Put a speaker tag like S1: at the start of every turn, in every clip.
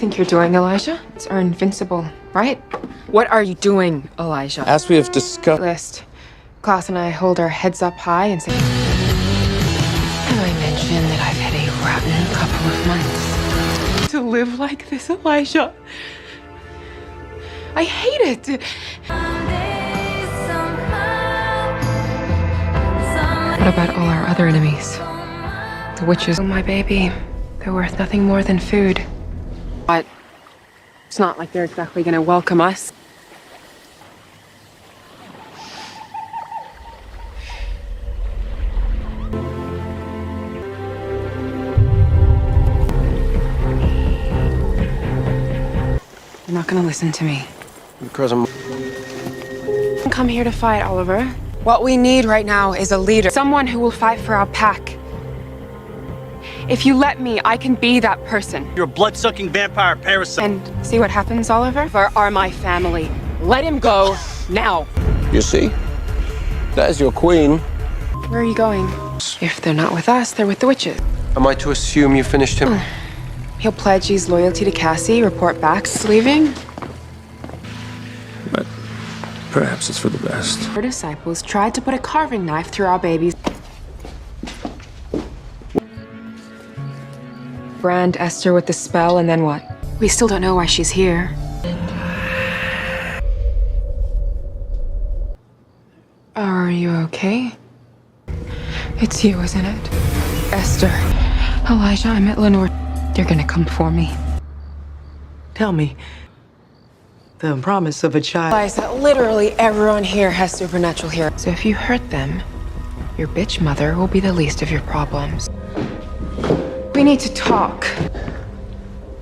S1: think you're doing, Elijah? It's our invincible, right? What are you doing, Elijah?
S2: As we have discussed...
S1: List. Klaus and I hold our heads up high and say... Have I mentioned that I've had a rotten couple of months? To live like this, Elijah. I hate it. What about all our other enemies? The witches. Oh, my baby. They're worth nothing more than food. But it's not like they're exactly gonna welcome us. You're not gonna listen to me.
S2: Because I'm...
S1: Come here to fight, Oliver. What we need right now is a leader. Someone who will fight for our pack. If you let me, I can be that person.
S3: You're a blood-sucking vampire parasite.
S1: And see what happens, Oliver? Oliver are my family. Let him go now.
S2: You see? That is your queen.
S1: Where are you going? If they're not with us, they're with the witches.
S2: Am I to assume you finished him?
S1: He'll pledge his loyalty to Cassie, report back. He's leaving.
S4: But perhaps it's for the best.
S1: Our disciples tried to put a carving knife through our babies. Brand Esther with the spell, and then what? We still don't know why she's here. Are you okay? It's you, isn't it? Esther. Elijah, I met Lenore. You're gonna come for me.
S5: Tell me. The promise of a child.
S1: Realize that literally everyone here has supernatural here. So if you hurt them, your bitch mother will be the least of your problems. We need to talk.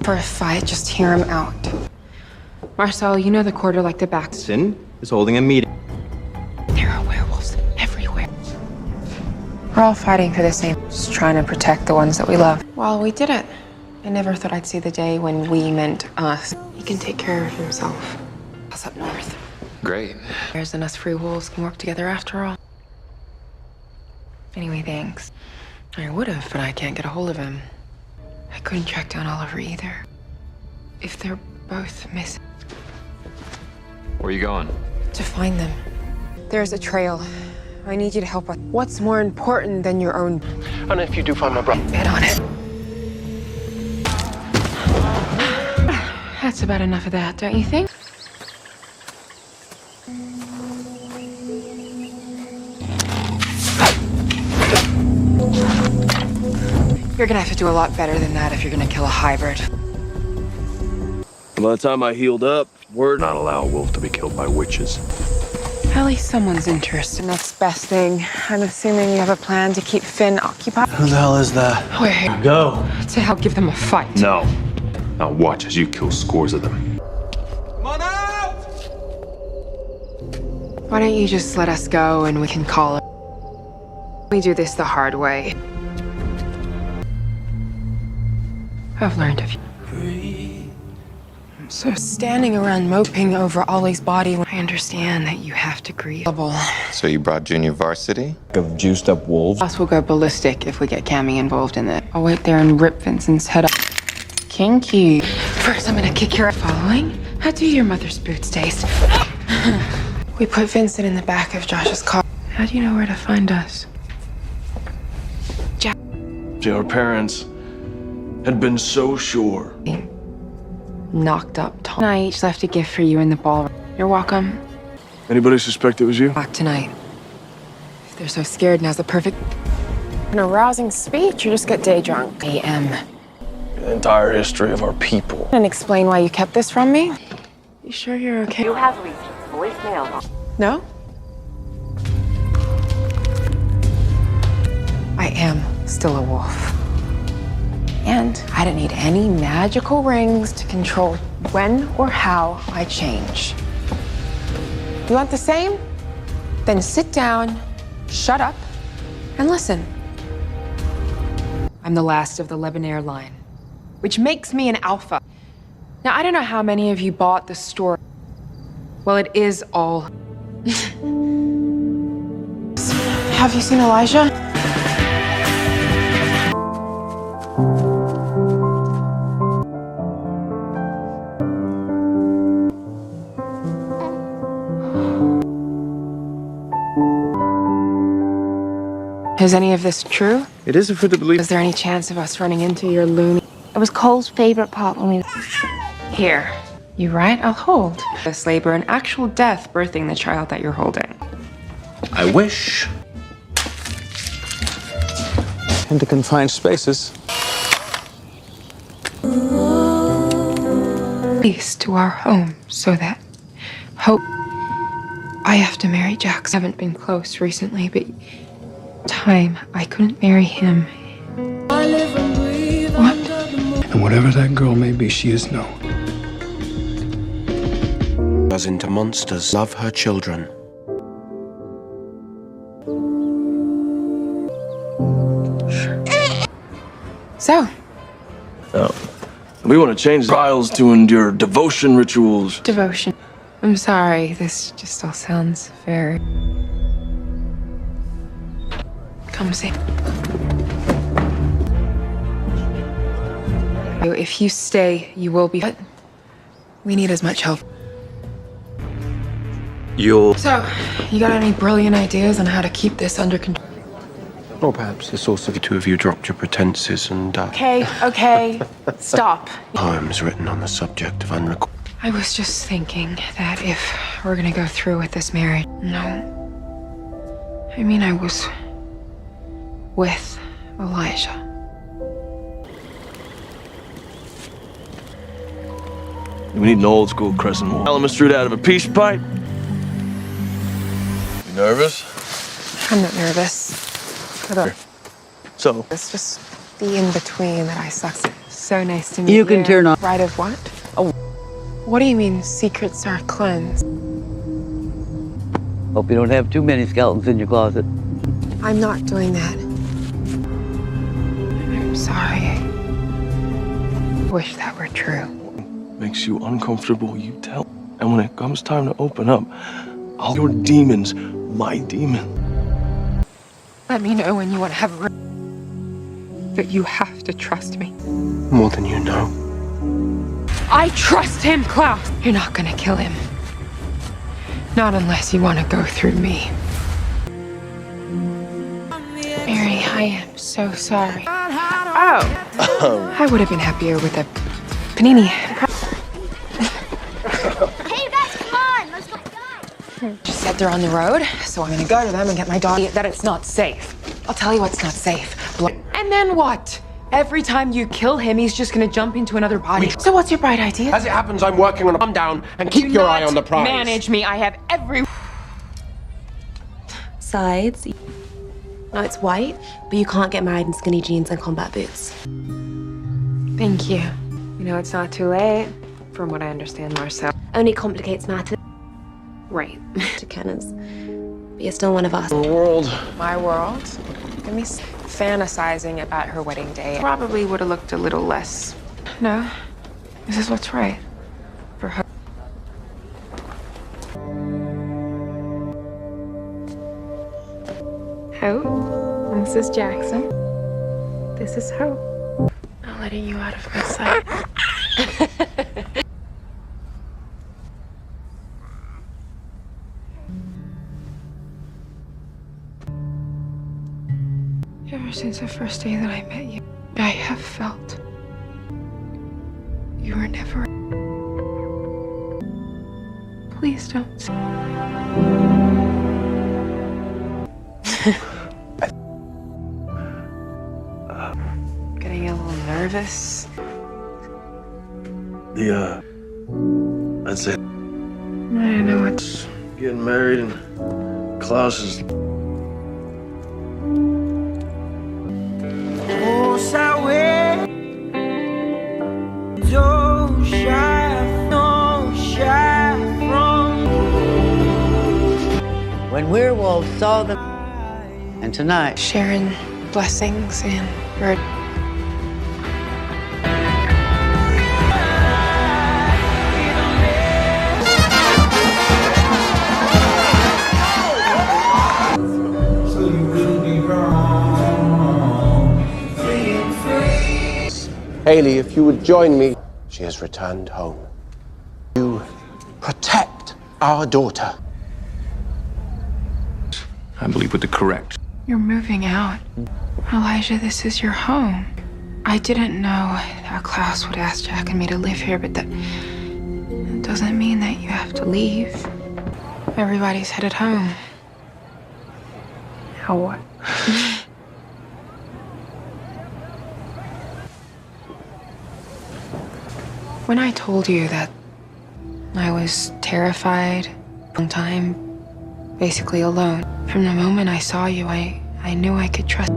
S1: For a fight, just hear him out. Marcel, you know the quarter like the back.
S6: Sin is holding a meeting.
S1: There are werewolves everywhere. We're all fighting for the same, just trying to protect the ones that we love. Well, we did it. I never thought I'd see the day when we meant us. He can take care of himself. Us up north.
S4: Great.
S1: Bears and us free wolves can work together after all. Anyway, thanks. I would have, but I can't get a hold of him. I couldn't track down Oliver either. If they're both missing.
S4: Where are you going?
S1: To find them. There's a trail. I need you to help us. What's more important than your own?
S2: And if you do find my brother...
S1: Bet on it. That's about enough of that, don't you think? You're gonna have to do a lot better than that if you're gonna kill a hybrid.
S2: By the time I healed up, word...
S4: Not allow a wolf to be killed by witches.
S1: At least someone's interested. Next best thing. I'm assuming you have a plan to keep Finn occupied.
S6: Who the hell is that?
S1: We're here
S6: Go.
S1: to help give them a fight.
S4: No. Now watch as you kill scores of them.
S2: Come on out!
S1: Why don't you just let us go and we can call it? We do this the hard way. I've learned of you. So standing around moping over Ollie's body, I understand that you have to grieve.
S7: So you brought junior varsity?
S6: Of juiced up wolves.
S1: Us will go ballistic if we get Cammy involved in it. I'll wait there and rip Vincent's head off. Kinky. First, I'm gonna kick your following. How do your mother's boots taste? We put Vincent in the back of Josh's car. How do you know where to find us?
S8: Our parents had been so sure.
S1: Knocked up Tom. I each left a gift for you in the ballroom. You're welcome.
S8: Anybody suspect it was you?
S1: Back tonight. If they're so scared, now's the perfect... An arousing speech or just get day drunk? A.M.
S8: The entire history of our people.
S1: And explain why you kept this from me? You sure you're okay?
S9: You have reached voicemail.
S1: No? I am still a wolf. And I don't need any magical rings to control when or how I change. You want the same? Then sit down, shut up, and listen. I'm the last of the Lebanon line, which makes me an alpha. Now, I don't know how many of you bought the store. Well, it is all. Have you seen Elijah? Is any of this true?
S2: It is for the belief.
S1: Is there any chance of us running into your loony?
S9: It was Cole's favorite part when we...
S1: Here. You right? I'll hold. This labor and actual death birthing the child that you're holding.
S2: I wish.
S6: Into confined spaces.
S1: Peace to our home so that hope. I have to marry Jax. I haven't been close recently, but time I couldn't marry him. What?
S10: And whatever that girl may be, she is known.
S2: Us into monsters. Love her children.
S1: So,
S8: We want to change trials to endure devotion rituals.
S1: devotion. I'm sorry, this just all sounds very... Come see. If you stay, you will be... But we need as much help.
S2: You'll.
S1: So, you got any brilliant ideas on how to keep this under control?
S2: Or perhaps the source of the two of you dropped your pretenses and
S1: Okay, stop.
S2: poems written on the subject of unrecorded.
S1: I was just thinking that if we're gonna go through with this marriage... No. I mean, I was... with Elijah.
S8: We need an old school crescent wall. Element straight out of a peace pipe. You nervous?
S1: I'm not nervous.
S8: So,
S1: It's just the in-between that I suck at. So nice to meet you.
S5: You can turn on.
S1: Right of what? Oh. What do you mean, secrets are cleansed?
S5: Hope you don't have too many skeletons in your closet.
S1: I'm not doing that. I'm sorry. I wish that were true.
S8: makes you uncomfortable, you tell. And when it comes time to open up, all your demons, my demon.
S1: Let me know when you want to have a... But you have to trust me.
S2: More than you know.
S1: I trust him, Klaus. You're not gonna kill him. Not unless you want to go through me. Mary, I am so sorry. Oh. I would have been happier with a panini.
S9: Hey, guys, come on! Let's go.
S1: Just said they're on the road, so I'm gonna go to them and get my dog. That it's not safe. I'll tell you what's not safe. And then what? Every time you kill him, he's just gonna jump into another body. So what's your bright idea?
S2: As it happens, I'm working on a calm down and keep your eye on the prize.
S1: Manage me. I have every...
S11: Sides. No, it's white, but you can't get married in skinny jeans and combat boots.
S1: Thank you. You know, it's not too late, from what I understand, Marcel.
S11: Only complicates matters
S1: Right.
S11: to Kenners. But you're still one of us.
S8: World.
S1: My world? Give me fantasizing about her wedding day. Probably would have looked a little less. No, this is what's right for her. Hope. This is Jackson. This is Hope. Not letting you out of my sight. Ever since the first day that I met you, I have felt you were never... Please don't say... Getting a little nervous.
S8: That's it.
S1: I know it's...
S8: Getting married and Klaus is...
S5: When werewolves saw them, and tonight,
S1: Sharon, blessings and bird.
S2: Hayley, if you would join me. She has returned home. You protect our daughter.
S4: I believe with the correct
S1: You're moving out. Elijah, this is your home. I didn't know that Klaus would ask Jack and me to live here, but that doesn't mean that you have to leave. Everybody's headed home. Now what? When I told you that I was terrified, one time, basically alone, from the moment I saw you, I knew I could trust.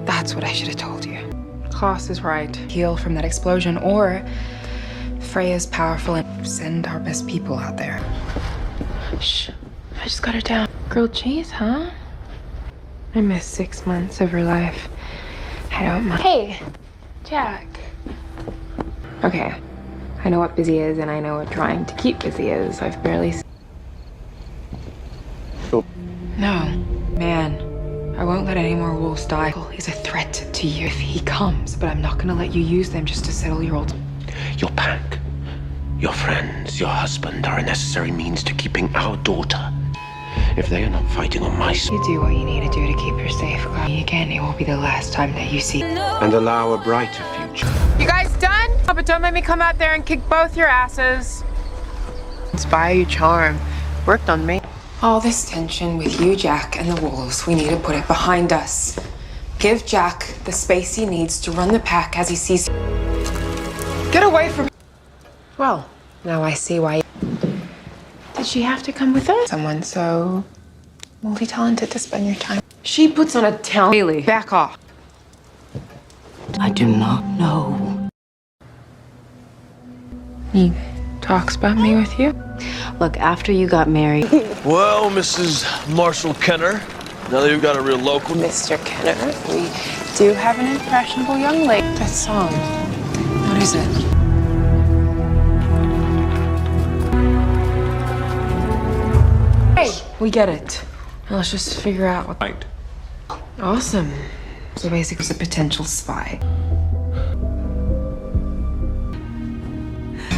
S1: That's what I should have told you. Klaus is right. Heal from that explosion, or Freya's powerful and send our best people out there. Shh, I just got her down. Grilled cheese, huh? I missed 6 months of her life. I don't mind. Hey, Jack. Okay, I know what busy is, and I know what trying to keep busy is. I've barely... No, man. I won't let any more wolves die. He's a threat to you if he comes, but I'm not gonna let you use them just to settle your old...
S2: Your pack, your friends, your husband are a necessary means to keeping our daughter. If they are not fighting on my side...
S1: You do what you need to do to keep her safe, Chloe. Again, it will be the last time that you see...
S2: And allow a brighter future.
S1: You guys done? Oh, but don't let me come out there and kick both your asses.
S5: Inspire your charm. Worked on me.
S1: All this tension with you, Jack, and the wolves, we need to put it behind us. Give Jack the space he needs to run the pack as he sees... Get away from... Well, now I see why... Did she have to come with us? Someone so multi-talented to spend your time. She puts on a talent.
S5: Hayley,
S1: Back off.
S5: I do not know.
S1: He talks about me with you?
S5: Look, after you got married...
S8: Well, Mrs. Marshall Kenner, now that you've got a real local...
S1: Mr. Kenner, we do have an impressionable young lady. That song. What is it? Hey, we get it. Now let's just figure out what...
S4: Right.
S1: Awesome. So basically, it's a potential spy.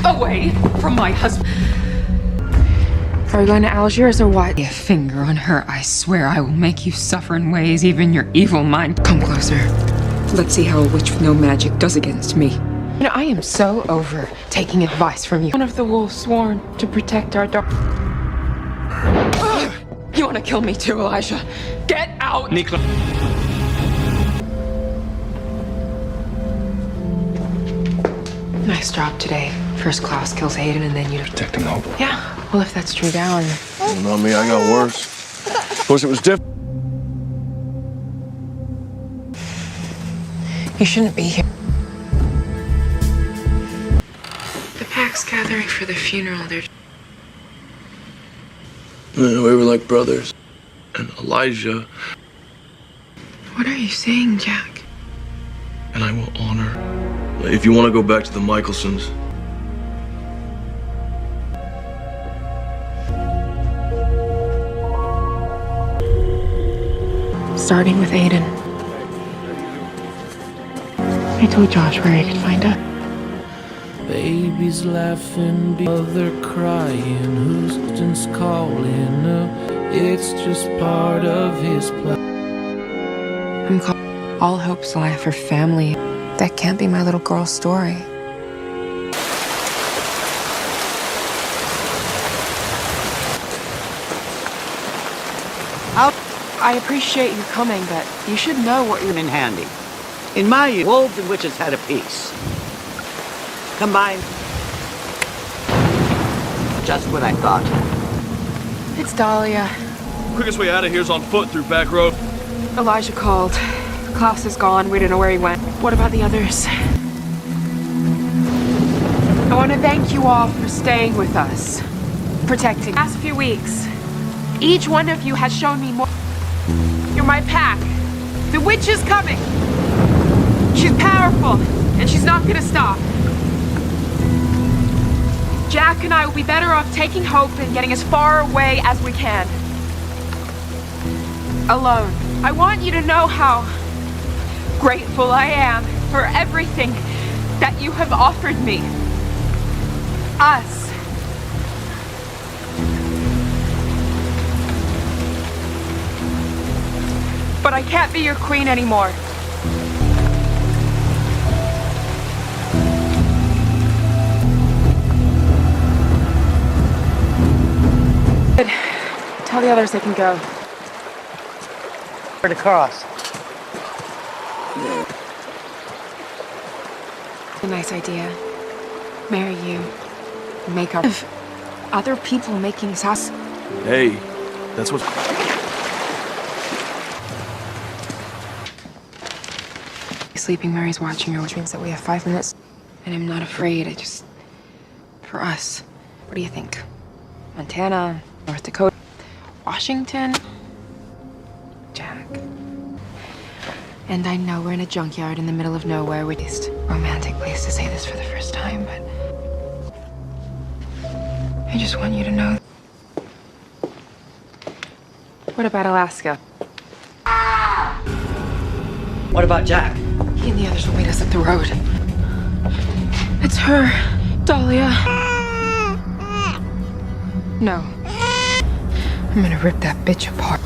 S5: Away from my husband.
S1: Are we going to Algiers or what? A finger on her, I swear I will make you suffer in ways even your evil mind. Come closer. Let's see how a witch with no magic does against me. You know, I am so over taking advice from you. One of the wolves sworn to protect our daughter. You want to kill me too, Elijah? Get out!
S3: Nicola.
S1: Nice job today. First Klaus kills Hayden and then you...
S8: Protecting Hope.
S1: Yeah, well, if that's true, down.
S8: Well, not me, I got worse. Of course, it was different.
S1: You shouldn't be here. The pack's gathering for the funeral. They're...
S8: Yeah, we were like brothers. And Elijah.
S1: What are you saying, Jack?
S8: And I will honor. If you want to go back to the Michelsons.
S1: Starting with Aiden. I told Josh where he could find us.
S12: Babies laughing, mother crying, who's just calling up. It's just part of his plan.
S1: I'm called All Hope's Life for Family. That can't be my little girl's story.
S5: I appreciate you coming, but you should know what you're...
S13: In handy. In my youth, wolves and witches had a peace. Combined. Just what I thought.
S1: It's Dahlia.
S8: Quickest way out of here is on foot through back road.
S1: Elijah called. Klaus is gone. We don't know where he went. What about the others? I want to thank you all for staying with us. Protecting. The last few weeks, each one of you has shown me more. You're my pack. The witch is coming. She's powerful, and she's not gonna stop. Jack and I will be better off taking Hope and getting as far away as we can. Alone. I want you to know how grateful I am for everything that you have offered me. Us. can't be your queen anymore. Good. Tell the others they can go.
S13: For the cross.
S1: A nice idea. Marry you. Make our... Other people making sauce.
S8: Hey, that's what...
S1: Sleeping Mary's watching her, which means that we have 5 minutes. And I'm not afraid, for us. What do you think? Montana, North Dakota, Washington? Jack. And I know we're in a junkyard in the middle of nowhere, which is a romantic place to say this for the first time, but... I just want you to know. What about Alaska?
S13: What about Jack?
S1: He and the others will meet us up the road. It's her, Dahlia. No. I'm gonna rip that bitch apart.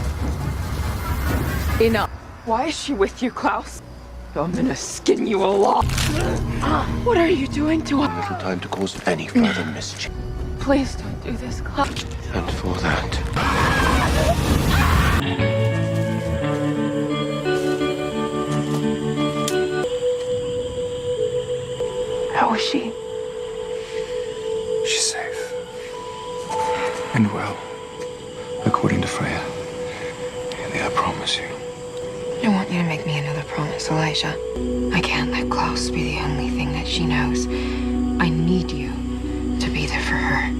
S1: Enough. Why is she with you, Klaus? I'm gonna skin you alive. What are you doing to us?
S2: Little time to cause any further mischief.
S1: Please don't do this, Klaus.
S2: And for that...
S1: How is she?
S10: She's safe. And well, according to Freya. Hayley, I promise you.
S1: I want you to make me another promise, Elijah. I can't let Klaus be the only thing that she knows. I need you to be there for her.